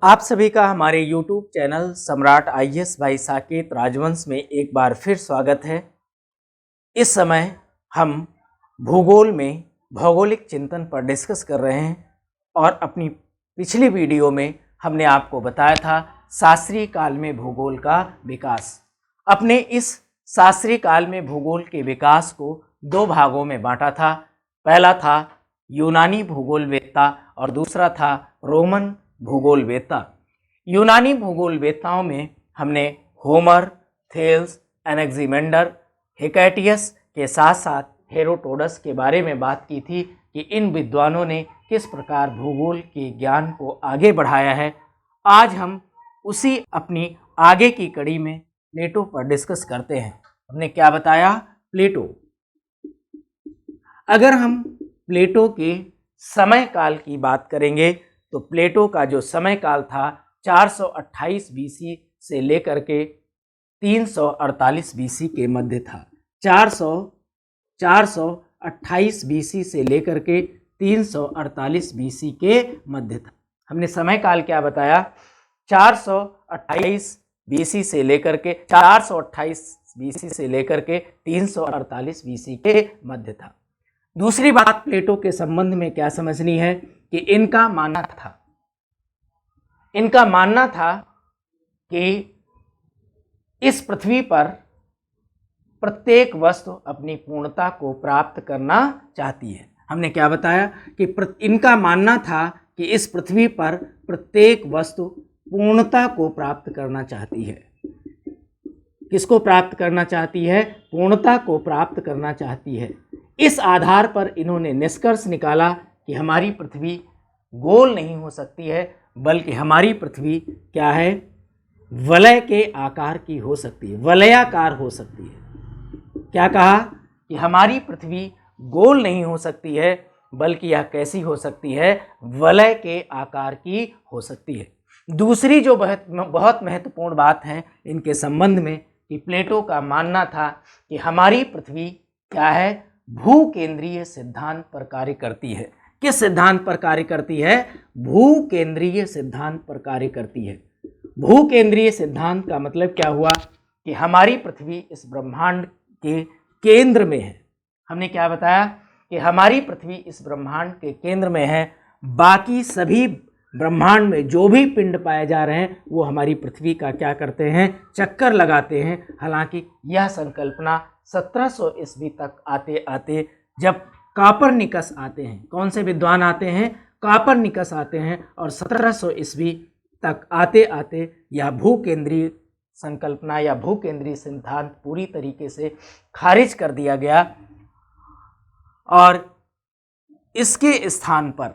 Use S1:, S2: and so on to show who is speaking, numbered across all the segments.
S1: आप सभी का हमारे YouTube चैनल सम्राट आईएएस बाई साकेत राजवंश में एक बार फिर स्वागत है। इस समय हम भूगोल में भौगोलिक चिंतन पर डिस्कस कर रहे हैं और अपनी पिछली वीडियो में हमने आपको बताया था शास्त्रीय काल में भूगोल का विकास। अपने इस शास्त्रीय काल में भूगोल के विकास को दो भागों में बांटा था। पहला था यूनानी भूगोलवेत्ता और दूसरा था रोमन भूगोलवेत्ता। यूनानी भूगोलवेत्ताओं में हमने होमर, थेल्स, एनेक्सिमेंडर, हिकैटियस के साथ साथ हेरोडोटस के बारे में बात की थी कि इन विद्वानों ने किस प्रकार भूगोल के ज्ञान को आगे बढ़ाया है। आज हम उसी अपनी आगे की कड़ी में प्लेटो पर डिस्कस करते हैं। हमने क्या बताया? प्लेटो। अगर हम प्लेटो के समय काल की बात करेंगे तो प्लेटो का जो समय काल था 428 बीसी से लेकर के 348 बीसी के मध्य था। 428 बीसी से लेकर के 348 बीसी के मध्य था। हमने समय काल क्या बताया? 428 बीसी से लेकर के 428 बीसी से लेकर के 348 बीसी के मध्य था। दूसरी बात प्लेटो के संबंध में क्या समझनी है कि इनका मानना था कि इस पृथ्वी पर प्रत्येक वस्तु अपनी पूर्णता को प्राप्त करना चाहती है। हमने क्या बताया कि इनका मानना था कि इस पृथ्वी पर प्रत्येक वस्तु पूर्णता को प्राप्त करना चाहती है। किसको प्राप्त करना चाहती है? पूर्णता को प्राप्त करना चाहती है। इस आधार पर इन्होंने निष्कर्ष निकाला कि हमारी पृथ्वी गोल नहीं हो सकती है, बल्कि हमारी पृथ्वी क्या है? वलय के आकार की हो सकती है, वलयाकार हो सकती है। क्या कहा? कि हमारी पृथ्वी गोल नहीं हो सकती है, बल्कि यह कैसी हो सकती है? वलय के आकार की हो सकती है। दूसरी जो बहुत महत्वपूर्ण बात है इनके संबंध में कि प्लेटो का मानना था कि हमारी पृथ्वी क्या है? भूकेंद्रीय सिद्धांत पर कार्य करती है। किस सिद्धांत पर कार्य करती है? भूकेंद्रीय सिद्धांत पर कार्य करती है। भूकेंद्रीय सिद्धांत का मतलब क्या हुआ? कि हमारी पृथ्वी इस ब्रह्मांड के केंद्र में है। हमने क्या बताया? कि हमारी पृथ्वी इस ब्रह्मांड के केंद्र में है। बाकी सभी ब्रह्मांड में जो भी पिंड पाए जा रहे हैं वो हमारी पृथ्वी का क्या करते हैं? चक्कर लगाते हैं। हालांकि यह संकल्पना 1700 ईस्वी तक आते आते जब कापरनिकस आते हैं, कौन से विद्वान आते हैं? कापरनिकस आते हैं, और 1700 ईस्वी तक आते आते यह भूकेंद्रीय संकल्पना या भूकेंद्रीय सिद्धांत पूरी तरीके से खारिज कर दिया गया और इसके स्थान पर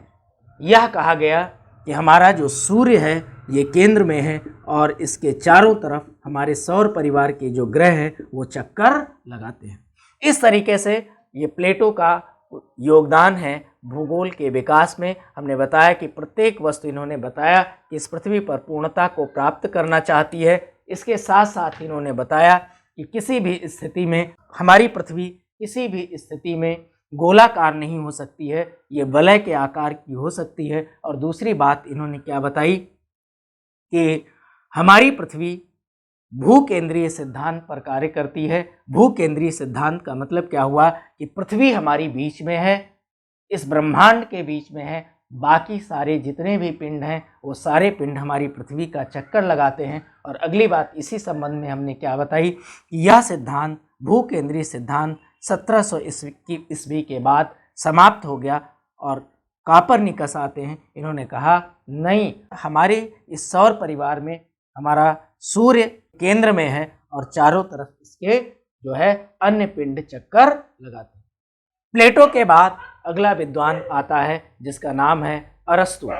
S1: यह कहा गया कि हमारा जो सूर्य है ये केंद्र में है और इसके चारों तरफ हमारे सौर परिवार के जो ग्रह हैं वो चक्कर लगाते हैं। इस तरीके से ये प्लेटो का योगदान है भूगोल के विकास में। हमने बताया कि प्रत्येक वस्तु इन्होंने बताया कि इस पृथ्वी पर पूर्णता को प्राप्त करना चाहती है। इसके साथ साथ इन्होंने बताया कि किसी भी स्थिति में हमारी पृथ्वी किसी भी स्थिति में गोलाकार नहीं हो सकती है, ये वलय के आकार की हो सकती है। और दूसरी बात इन्होंने क्या बताई कि हमारी पृथ्वी भूकेंद्रीय सिद्धांत पर कार्य करती है। भूकेंद्रीय सिद्धांत का मतलब क्या हुआ? कि पृथ्वी हमारी बीच में है, इस ब्रह्मांड के बीच में है। बाकी सारे जितने भी पिंड हैं वो सारे पिंड हमारी पृथ्वी का चक्कर लगाते हैं। और अगली बात इसी संबंध में हमने क्या बताई कि यह सिद्धांत भूकेंद्रीय सिद्धांत 1700 ईस्वी के बाद समाप्त हो गया और कापरनिकस आते हैं। इन्होंने कहा नहीं, हमारे इस सौर परिवार में हमारा सूर्य केंद्र में है और चारों तरफ इसके जो है अन्य पिंड चक्कर लगाते हैं। प्लेटो के बाद अगला विद्वान आता है जिसका नाम है अरस्तु।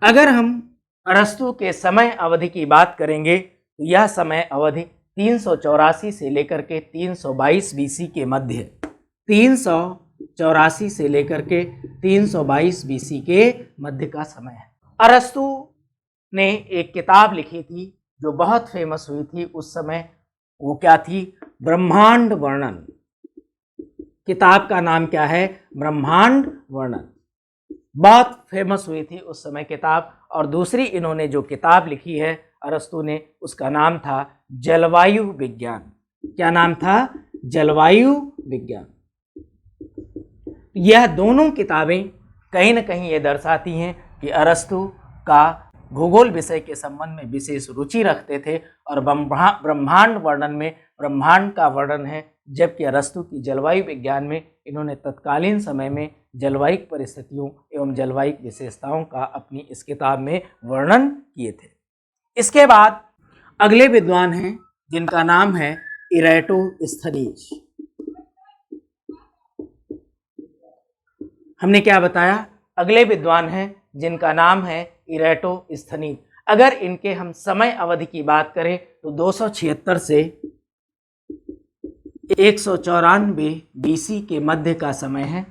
S1: अगर हम अरस्तु के समय अवधि की बात करेंगे तो यह समय अवधि 384 से लेकर के 322 बीसी के मध्य है। 384 से लेकर के 322 बीसी के मध्य का समय है। अरस्तु ने एक किताब लिखी थी जो बहुत फेमस हुई थी उस समय। वो क्या थी? ब्रह्मांड वर्णन। किताब का नाम क्या है? ब्रह्मांड वर्णन। बहुत फेमस हुई थी उस समय किताब। और दूसरी इन्होंने जो किताब लिखी है अरस्तु ने, उसका नाम था जलवायु विज्ञान। क्या नाम था? जलवायु विज्ञान। यह दोनों किताबें कहीं ना कहीं ये दर्शाती हैं कि अरस्तु का भूगोल विषय के संबंध में विशेष रुचि रखते थे और ब्रह्मांड वर्णन में ब्रह्मांड का वर्णन है, जबकि अरस्तु की जलवायु विज्ञान में इन्होंने तत्कालीन समय में जलवायु परिस्थितियों एवं जलवायु विशेषताओं का अपनी इस किताब में वर्णन किए थे। इसके बाद अगले विद्वान हैं जिनका नाम है इरेटोस्थनीज। हमने क्या बताया? अगले विद्वान हैं जिनका नाम है इरेटोस्थनीज। अगर इनके हम समय अवधि की बात करें तो 276 से 194 बीसी के मध्य का समय है।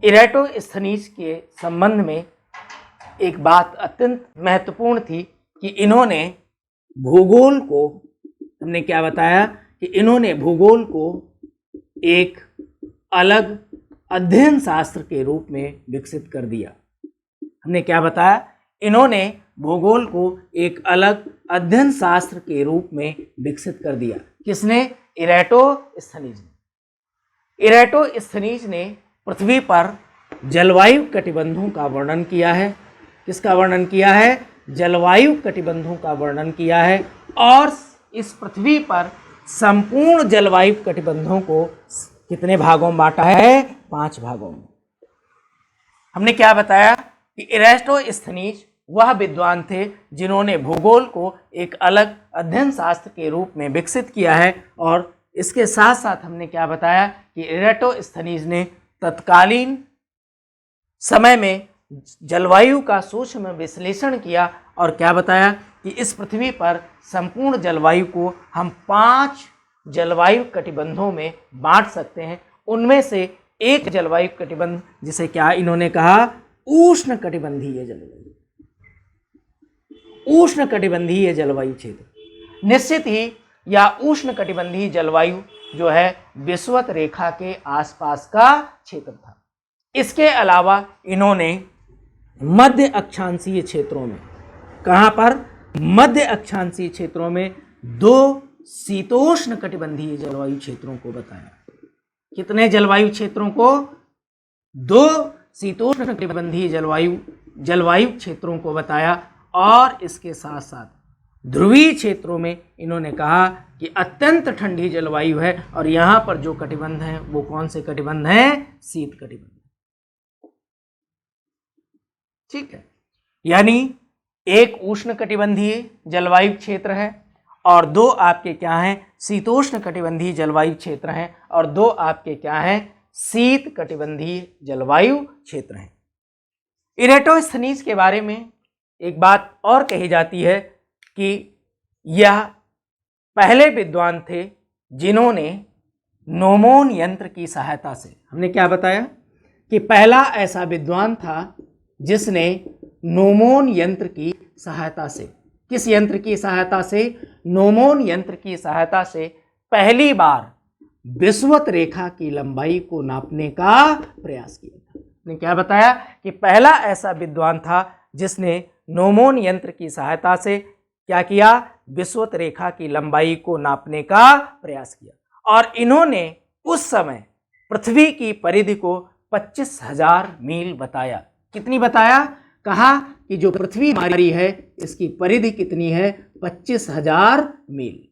S1: इरेटोस्थनीज के संबंध में एक बात अत्यंत महत्वपूर्ण थी कि इन्होंने भूगोल को, हमने क्या बताया कि इन्होंने भूगोल को एक अलग अध्ययन शास्त्र के रूप में विकसित कर दिया। हमने क्या बताया? इन्होंने भूगोल को एक अलग अध्ययन शास्त्र के रूप में विकसित कर दिया। किसने? इरेटोस्थनीज ने। इरेटोस्थनीज ने पृथ्वी पर जलवायु कटिबंधों का वर्णन किया है। किसका वर्णन किया है? जलवायु कटिबंधों का वर्णन किया है। और इस पृथ्वी पर संपूर्ण जलवायु कटिबंधों को कितने भागों में बांटा है? 5 भागों में। हमने क्या बताया कि इरेटोस्थनीज वह विद्वान थे जिन्होंने भूगोल को एक अलग अध्ययन शास्त्र के रूप में विकसित किया है। और इसके साथ साथ हमने क्या बताया कि इरेटोस्थनीज ने तत्कालीन समय में जलवायु का सूक्ष्म विश्लेषण किया और क्या बताया कि इस पृथ्वी पर संपूर्ण जलवायु को हम 5 जलवायु कटिबंधों में बांट सकते हैं। उनमें से एक जलवायु कटिबंध, जिसे क्या इन्होंने कहा? उष्ण कटिबंधीय जलवायु, उष्ण कटिबंधीय जलवायु क्षेत्र। निश्चित ही यह उष्ण कटिबंधीय जलवायु जो है विषुवत रेखा के आसपास का क्षेत्र था। इसके अलावा इन्होंने मध्य अक्षांशीय क्षेत्रों में, कहां पर? मध्य अक्षांशीय क्षेत्रों में 2 शीतोष्ण कटिबंधीय जलवायु क्षेत्रों को बताया। कितने जलवायु क्षेत्रों को? 2 शीतोष्ण कटिबंधीय जलवायु क्षेत्रों को बताया। और इसके साथ साथ ध्रुवीय क्षेत्रों में इन्होंने कहा कि अत्यंत ठंडी जलवायु है और यहां पर जो कटिबंध हैं वो कौन से कटिबंध हैं? शीत कटिबंध। ठीक है, यानी एक उष्ण कटिबंधीय जलवायु क्षेत्र है और 2 आपके क्या हैं? शीतोष्ण कटिबंधीय जलवायु क्षेत्र हैं और 2 आपके क्या हैं? शीत कटिबंधीय जलवायु क्षेत्र हैं। इरेटोस्थनीज के बारे में एक बात और कही जाती है कि यह पहले विद्वान थे जिन्होंने नोमोन यंत्र की सहायता से, हमने क्या बताया कि पहला ऐसा विद्वान था जिसने नोमोन यंत्र की सहायता से, किस यंत्र की सहायता से? नोमोन यंत्र की सहायता से पहली बार विषुवत रेखा की लंबाई को नापने का प्रयास किया था। ने क्या बताया कि पहला ऐसा विद्वान था जिसने नोमोन यंत्र की सहायता से क्या किया? विषुवत रेखा की लंबाई को नापने का प्रयास किया। और इन्होंने उस समय पृथ्वी की परिधि को 25,000 मील बताया। कितनी बताया? कहा कि जो पृथ्वी हमारी है इसकी परिधि कितनी है? 25,000 मील।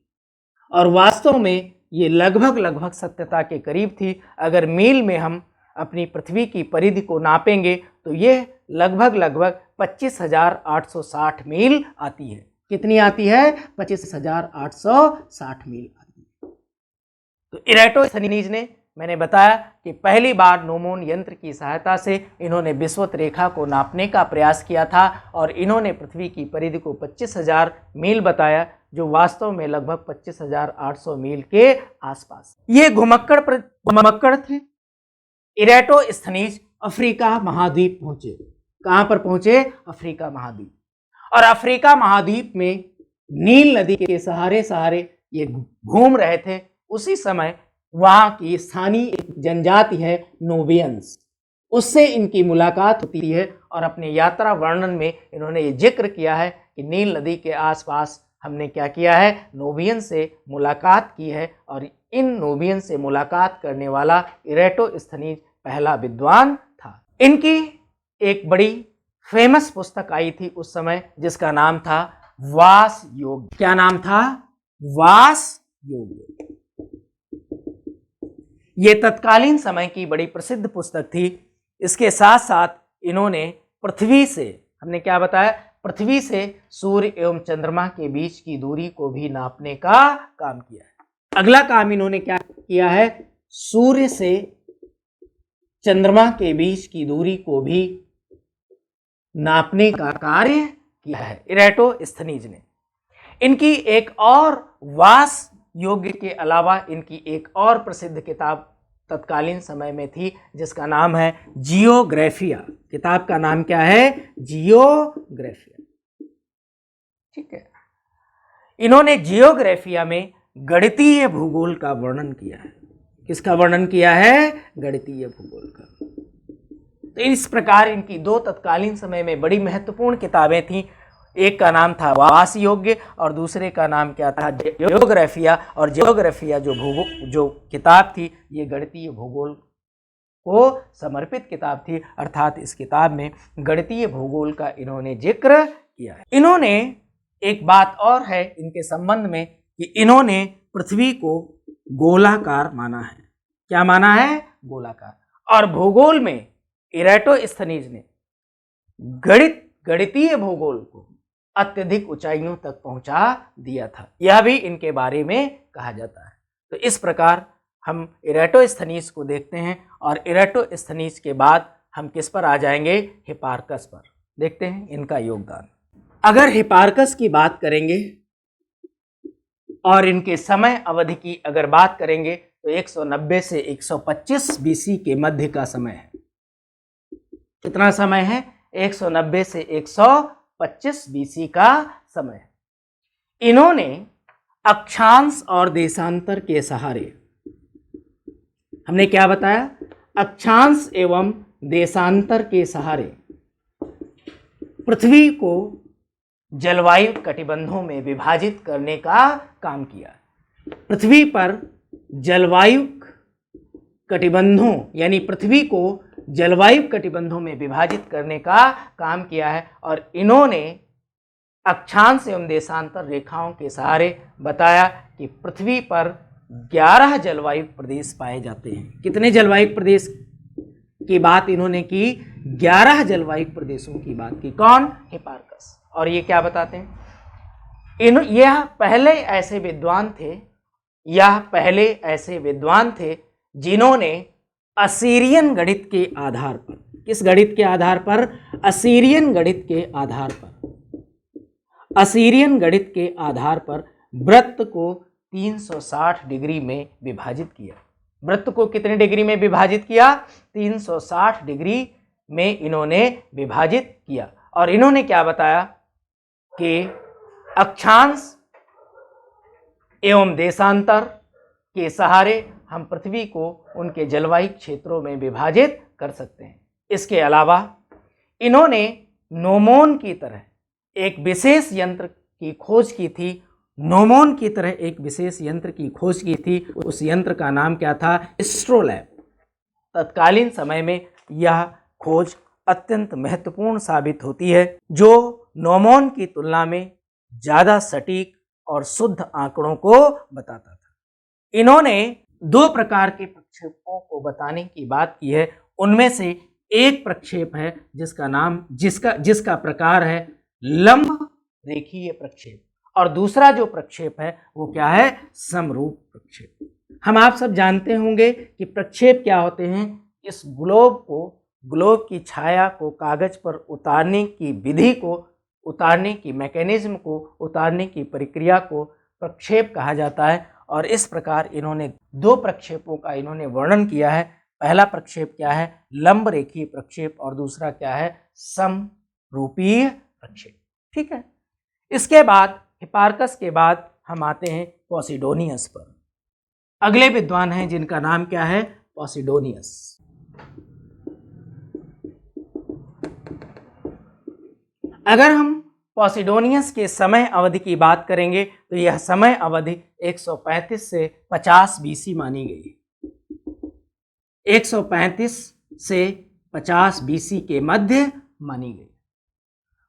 S1: और वास्तव में ये लगभग सत्यता के करीब थी। अगर मील में हम अपनी पृथ्वी की परिधि को नापेंगे तो ये लगभग 25,860 मील आती है। कितनी आती है? 25,860 मील आती है। तो इरेटोस्थनीज ने, मैंने बताया कि पहली बार नोमोन यंत्र की सहायता से इन्होंने विषुवत रेखा को नापने का प्रयास किया था और इन्होंने पृथ्वी की परिधि को 25,000 मील बताया, जो वास्तव में लगभग 25,800 मील के आसपास। ये घुमक्कड़ थे। इरेटोस्थनीज अफ्रीका महाद्वीप पहुंचे। कहां पर पहुंचे? अफ्रीका महाद्वीप। और अफ्रीका महाद्वीप में नील नदी के सहारे ये घूम रहे थे। उसी समय वहां की स्थानीय जनजाति है नोबियंस। उससे इनकी मुलाकात होती है और अपने यात्रा वर्णन में इन्होंने ये जिक्र किया है कि नील नदी के आसपास हमने क्या किया है, नोबियन से मुलाकात की है और इन नोबियन से मुलाकात करने वाला इरेटोस्थनीज पहला विद्वान था। इनकी एक बड़ी फेमस पुस्तक आई थी उस समय जिसका नाम था वास योग। क्या नाम था? वास योग। ये तत्कालीन समय की बड़ी प्रसिद्ध पुस्तक थी। इसके साथ साथ इन्होंने पृथ्वी से, हमने क्या बताया, पृथ्वी से सूर्य एवं चंद्रमा के बीच की दूरी को भी नापने का काम किया है। अगला काम इन्होंने क्या किया है, सूर्य से चंद्रमा के बीच की दूरी को भी नापने का कार्य किया है इरेटोस्थनीज ने। इनकी एक और वास योग्य के अलावा इनकी एक और प्रसिद्ध किताब तत्कालीन समय में थी जिसका नाम है जियोग्राफिया। किताब का नाम क्या है? जियोग्राफिया। ठीक है। इन्होंने जियोग्राफिया में गणितीय भूगोल का वर्णन किया है। किसका वर्णन किया है? गणितीय भूगोल का। तो इस प्रकार इनकी दो तत्कालीन समय में बड़ी महत्वपूर्ण किताबें थीं। एक का नाम था वास योग्य और दूसरे का नाम क्या था? जियोग्राफिया। और जियोग्राफिया जो किताब थी ये गणितीय भूगोल को समर्पित किताब थी, अर्थात इस किताब में गणितीय भूगोल का इन्होंने जिक्र किया है। इन्होंने एक बात और है इनके संबंध में कि इन्होंने पृथ्वी को गोलाकार माना है। क्या माना है? गोलाकार। और भूगोल में इरेटोस्थनीज ने गणितीय भूगोल को अत्यधिक ऊंचाइयों तक पहुंचा दिया था, यह भी इनके बारे में कहा जाता है। तो इस प्रकार हम इरेटोस्थनीज को देखते हैं और इरेटोस्थनीज के बाद हम किस पर आ जाएंगे? हिपार्कस पर। देखते हैं इनका योगदान। अगर हिपार्कस की बात करेंगे और इनके समय अवधि की अगर बात करेंगे तो 190 से 125 बीसी के मध्य का समय है। कितना समय है? 190 से 125 बीसी का समय। इन्होंने अक्षांश और देशांतर के सहारे, हमने क्या बताया? अक्षांश एवं देशांतर के सहारे पृथ्वी को जलवायु कटिबंधों में विभाजित करने का काम किया। पृथ्वी पर जलवायु कटिबंधों यानी पृथ्वी को जलवायु कटिबंधों में विभाजित करने का काम किया है और इन्होंने अक्षांश एवं देशांतर रेखाओं के सहारे बताया कि पृथ्वी पर 11 जलवायु प्रदेश पाए जाते हैं। कितने जलवायु प्रदेश की बात इन्होंने की? 11 जलवायु प्रदेशों की बात की। कौन? हिपार्कस। और ये क्या बताते हैं? यह पहले ऐसे विद्वान थे जिन्होंने असीरियन गणित के आधार पर, किस गणित के आधार पर? असीरियन गणित के आधार पर, असीरियन गणित के आधार पर वृत्त को 360 डिग्री में विभाजित किया। वृत्त को कितने डिग्री में विभाजित किया? 360 डिग्री में इन्होंने विभाजित किया। और इन्होंने क्या बताया कि अक्षांश एवं देशांतर के सहारे हम पृथ्वी को उनके जलवायु क्षेत्रों में विभाजित कर सकते हैं। इसके अलावा इन्होंने नोमोन की तरह एक विशेष यंत्र की खोज की थी। नोमोन की तरह एक विशेष यंत्र की खोज की थी। उस यंत्र का नाम क्या था? एस्ट्रोलैब। तत्कालीन समय में यह खोज अत्यंत महत्वपूर्ण साबित होती है, जो नोमोन की तुलना में ज़्यादा सटीक और शुद्ध आंकड़ों को बताता था। इन्होंने 2 प्रकार के प्रक्षेपों को बताने की बात की है। उनमें से एक प्रक्षेप है जिसका प्रकार है लंब रेखीय प्रक्षेप और दूसरा जो प्रक्षेप है वो क्या है? समरूप प्रक्षेप। हम आप सब जानते होंगे कि प्रक्षेप क्या होते हैं। इस ग्लोब की छाया को कागज पर उतारने की विधि को, उतारने की मैकेनिज्म को, उतारने की प्रक्रिया को प्रक्षेप कहा जाता है। और इस प्रकार इन्होंने 2 प्रक्षेपों का इन्होंने वर्णन किया है। पहला प्रक्षेप क्या है? लंब रेखीय प्रक्षेप और दूसरा क्या है? समरूपीय प्रक्षेप। ठीक है। इसके बाद हिपार्कस के बाद हम आते हैं पॉसिडोनियस पर। अगले विद्वान हैं जिनका नाम क्या है? पॉसिडोनियस। अगर हम पॉसिडोनियस के समय अवधि की बात करेंगे तो यह समय अवधि 135 से 50 बीसी मानी गई। 135 से 50 बीसी के मध्य मानी गई।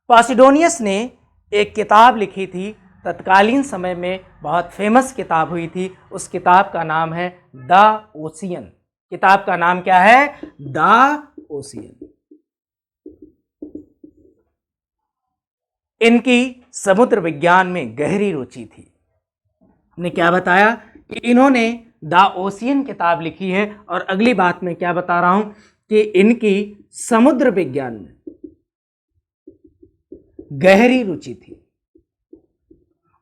S1: पॉसिडोनियस ने एक किताब लिखी थी, तत्कालीन समय में बहुत फेमस किताब हुई थी। उस किताब का नाम है द ओशियन। किताब का नाम क्या है? The ocean. इनकी समुद्र विज्ञान में गहरी रुचि थी। हमने क्या बताया कि इन्होंने द ओशियन किताब लिखी है, और अगली बात मैं क्या बता रहा हूं कि इनकी समुद्र विज्ञान में गहरी रुचि थी,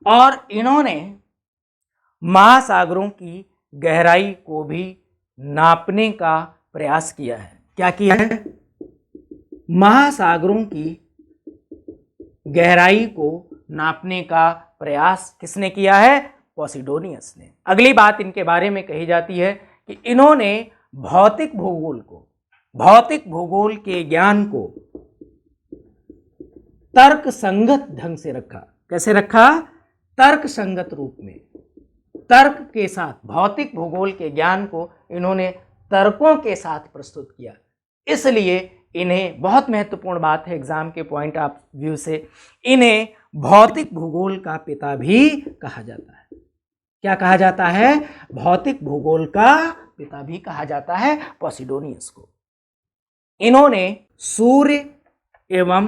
S1: और इन्होंने महासागरों की गहराई को भी नापने का प्रयास किया है। क्या किया है? महासागरों की गहराई को नापने का प्रयास किसने किया है? पॉसिडोनियस ने। अगली बात इनके बारे में कही जाती है कि इन्होंने भौतिक भूगोल के ज्ञान को तर्क संगत ढंग से रखा। कैसे रखा? तर्क संगत रूप में, तर्क के साथ। भौतिक भूगोल के ज्ञान को इन्होंने तर्कों के साथ प्रस्तुत किया। इसलिए इन्हें, बहुत महत्वपूर्ण बात है एग्जाम के पॉइंट ऑफ व्यू से, इन्हें भौतिक भूगोल का पिता भी कहा जाता है। क्या कहा जाता है? भौतिक भूगोल का पिता भी कहा जाता है पॉसिडोनियस को। इन्होंने सूर्य एवं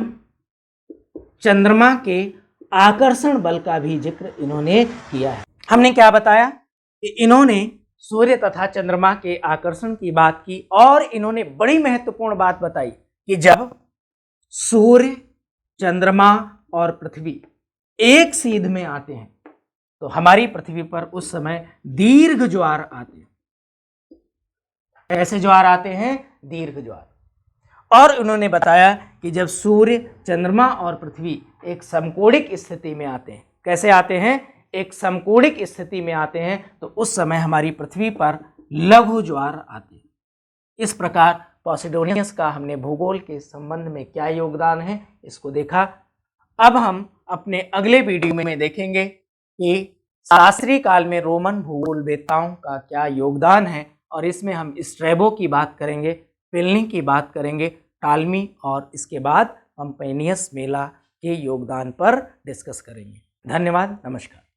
S1: चंद्रमा के आकर्षण बल का भी जिक्र इन्होंने किया है। हमने क्या बताया कि इन्होंने सूर्य तथा चंद्रमा के आकर्षण की बात की, और इन्होंने बड़ी महत्वपूर्ण बात बताई कि जब सूर्य, चंद्रमा और पृथ्वी एक सीध में आते हैं तो हमारी पृथ्वी पर उस समय दीर्घ ज्वार आते हैं। ऐसे ज्वार आते हैं? दीर्घ ज्वार। और उन्होंने बताया कि जब सूर्य, चंद्रमा और पृथ्वी एक समकोणिक स्थिति में आते हैं, कैसे आते हैं? एक समकोणिक स्थिति में आते हैं, तो उस समय हमारी पृथ्वी पर लघु ज्वार आते हैं। इस प्रकार पॉसिडोनियस का हमने भूगोल के संबंध में क्या योगदान है इसको देखा। अब हम अपने अगले वीडियो में देखेंगे कि शास्त्रीय काल में रोमन भूगोलवेत्ताओं का क्या योगदान है, और इसमें हम स्ट्रैबो की बात करेंगे, प्लिनी की बात करेंगे, टालमी, और इसके बाद पंपेनियस मेला के योगदान पर डिस्कस करेंगे। धन्यवाद, नमस्कार।